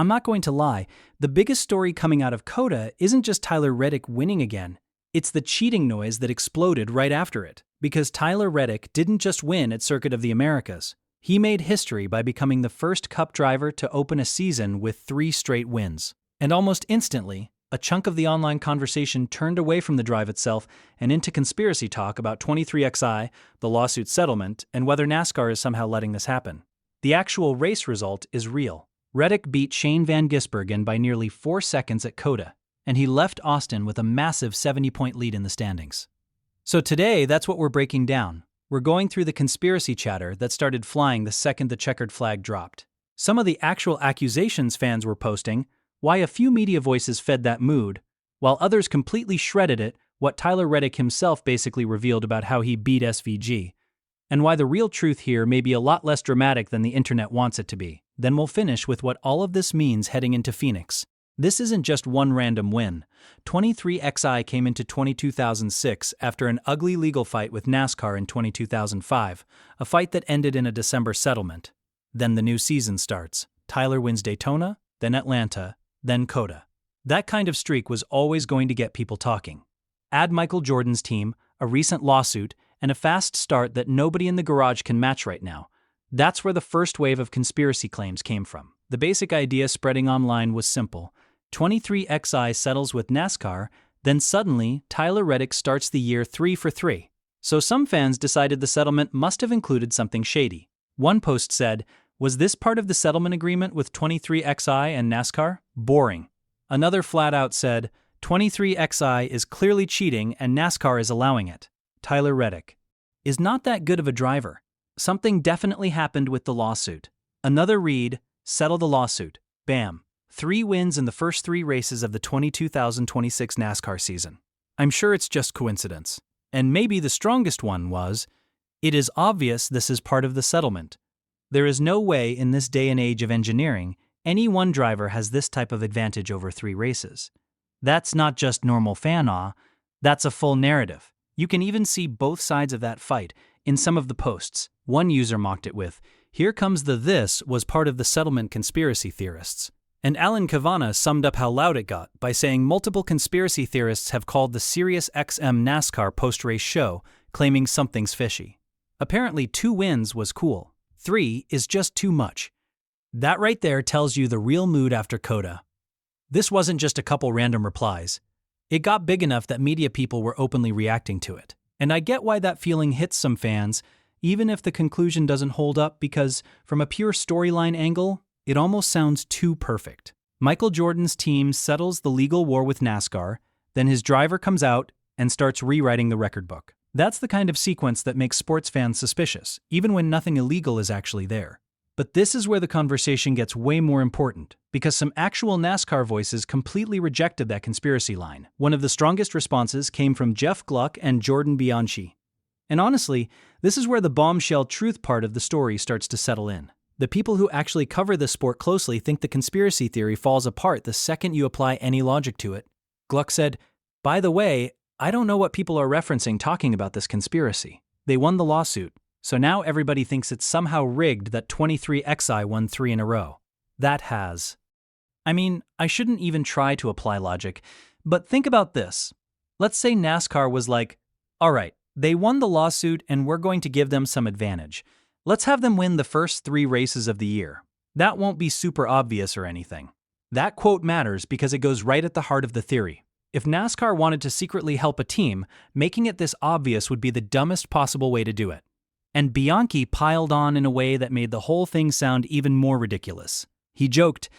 I'm not going to lie, the biggest story coming out of COTA isn't just Tyler Reddick winning again. It's the cheating noise that exploded right after it. Because Tyler Reddick didn't just win at Circuit of the Americas. He made history by becoming the first Cup driver to open a season with 3 straight wins. And almost instantly, a chunk of the online conversation turned away from the drive itself and into conspiracy talk about 23XI, the lawsuit settlement, and whether NASCAR is somehow letting this happen. The actual race result is real. Reddick beat Shane van Gisbergen by nearly 4 seconds at COTA, and he left Austin with a massive 70-point lead in the standings. So today, that's what we're breaking down. We're going through the conspiracy chatter that started flying the second the checkered flag dropped. Some of the actual accusations fans were posting, why a few media voices fed that mood, while others completely shredded it, what Tyler Reddick himself basically revealed about how he beat SVG, and why the real truth here may be a lot less dramatic than the internet wants it to be. Then we'll finish with what all of this means heading into Phoenix. This isn't just one random win. 23XI came into 2006 after an ugly legal fight with NASCAR in 2005, a fight that ended in a December settlement. Then the new season starts. Tyler wins Daytona, then Atlanta, then COTA. That kind of streak was always going to get people talking. Add Michael Jordan's team, a recent lawsuit, and a fast start that nobody in the garage can match right now. That's where the first wave of conspiracy claims came from. The basic idea spreading online was simple. 23XI settles with NASCAR, then suddenly Tyler Reddick starts the year 3 for 3. So some fans decided the settlement must have included something shady. One post said, "Was this part of the settlement agreement with 23XI and NASCAR? Boring." Another flat out said, 23XI is clearly cheating and NASCAR is allowing it. Tyler Reddick is not that good of a driver. Something definitely happened with the lawsuit. Another read, settle the lawsuit. Bam. 3 wins in the first 3 races of the 2026 NASCAR season. I'm sure it's just coincidence. And maybe the strongest one was, it is obvious this is part of the settlement. There is no way in this day and age of engineering, any one driver has this type of advantage over 3 races. That's not just normal fan awe, that's a full narrative. You can even see both sides of that fight in some of the posts. One user mocked it with, "Here comes the this was part of the settlement conspiracy theorists." And Alan Cavanagh summed up how loud it got by saying multiple conspiracy theorists have called the SiriusXM NASCAR post-race show, claiming something's fishy. Apparently 2 wins was cool. 3 is just too much. That right there tells you the real mood after COTA. This wasn't just a couple random replies. It got big enough that media people were openly reacting to it. And I get why that feeling hits some fans, even if the conclusion doesn't hold up, because from a pure storyline angle, it almost sounds too perfect. Michael Jordan's team settles the legal war with NASCAR, then his driver comes out and starts rewriting the record book. That's the kind of sequence that makes sports fans suspicious, even when nothing illegal is actually there. But this is where the conversation gets way more important, because some actual NASCAR voices completely rejected that conspiracy line. One of the strongest responses came from Jeff Gluck and Jordan Bianchi. And honestly, this is where the bombshell truth part of the story starts to settle in. The people who actually cover the sport closely think the conspiracy theory falls apart the second you apply any logic to it. Gluck said, "By the way, I don't know what people are referencing talking about this conspiracy. They won the lawsuit, so now everybody thinks it's somehow rigged that 23XI won 3 in a row. That has." I mean, I shouldn't even try to apply logic, but think about this. Let's say NASCAR was like, all right, they won the lawsuit and we're going to give them some advantage. Let's have them win the first 3 races of the year. That won't be super obvious or anything. That quote matters because it goes right at the heart of the theory. If NASCAR wanted to secretly help a team, making it this obvious would be the dumbest possible way to do it. And Bianchi piled on in a way that made the whole thing sound even more ridiculous. He joked,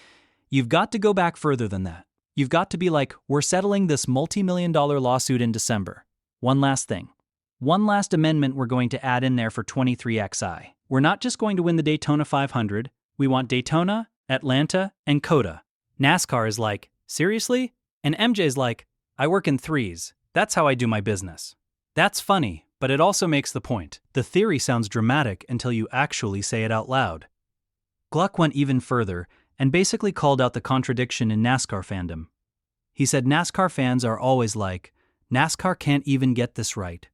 "You've got to go back further than that. You've got to be like, we're settling this multi-million-dollar lawsuit in December. One last thing. One last amendment we're going to add in there for 23XI. We're not just going to win the Daytona 500. We want Daytona, Atlanta, and COTA." NASCAR is like, seriously? And MJ's like, "I work in 3s. That's how I do my business." That's funny, but it also makes the point. The theory sounds dramatic until you actually say it out loud. Gluck went even further and basically called out the contradiction in NASCAR fandom. He said NASCAR fans are always like, NASCAR can't even get this right.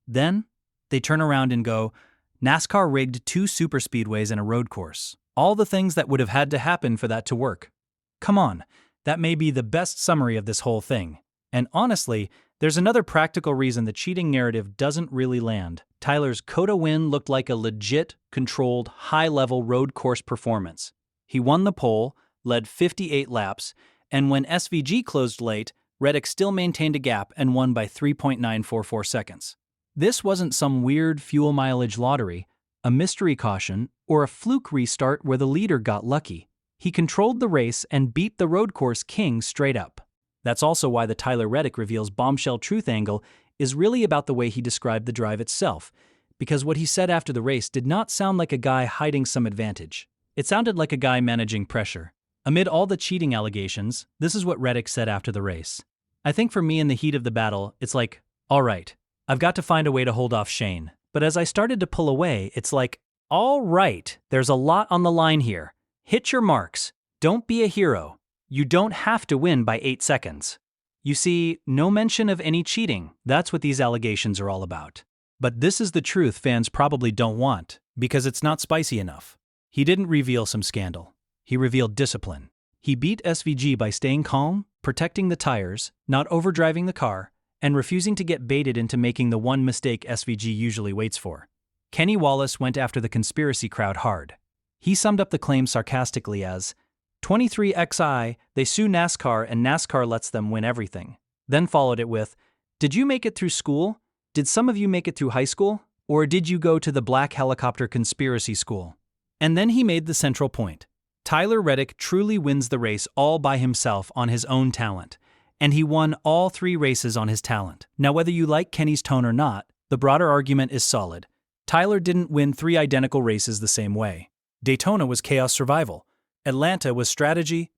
Then, they turn around and go, NASCAR rigged 2 super speedways and a road course. All the things that would have had to happen for that to work. Come on, that may be the best summary of this whole thing. And honestly, there's another practical reason the cheating narrative doesn't really land. Tyler's COTA win looked like a legit, controlled, high-level road course performance. He won the pole, led 58 laps, and when SVG closed late, Reddick still maintained a gap and won by 3.944 seconds. This wasn't some weird fuel mileage lottery, a mystery caution, or a fluke restart where the leader got lucky. He controlled the race and beat the road course king straight up. That's also why the Tyler Reddick reveals bombshell truth angle is really about the way he described the drive itself, because what he said after the race did not sound like a guy hiding some advantage. It sounded like a guy managing pressure. Amid all the cheating allegations, this is what Reddick said after the race. I think for me in the heat of the battle, it's like, all right, I've got to find a way to hold off Shane. But as I started to pull away, it's like, all right, there's a lot on the line here. Hit your marks. Don't be a hero. You don't have to win by 8 seconds. You see, no mention of any cheating. That's what these allegations are all about. But this is the truth fans probably don't want, because it's not spicy enough. He didn't reveal some scandal. He revealed discipline. He beat SVG by staying calm, protecting the tires, not overdriving the car, and refusing to get baited into making the one mistake SVG usually waits for. Kenny Wallace went after the conspiracy crowd hard. He summed up the claim sarcastically as, 23XI, they sue NASCAR and NASCAR lets them win everything. Then followed it with, did you make it through school? Did some of you make it through high school? Or did you go to the Black Helicopter Conspiracy School? And then he made the central point. Tyler Reddick truly wins the race all by himself on his own talent. And he won all 3 races on his talent. Now whether you like Kenny's tone or not, the broader argument is solid. Tyler didn't win 3 identical races the same way. Daytona was chaos survival. Atlanta was strategy,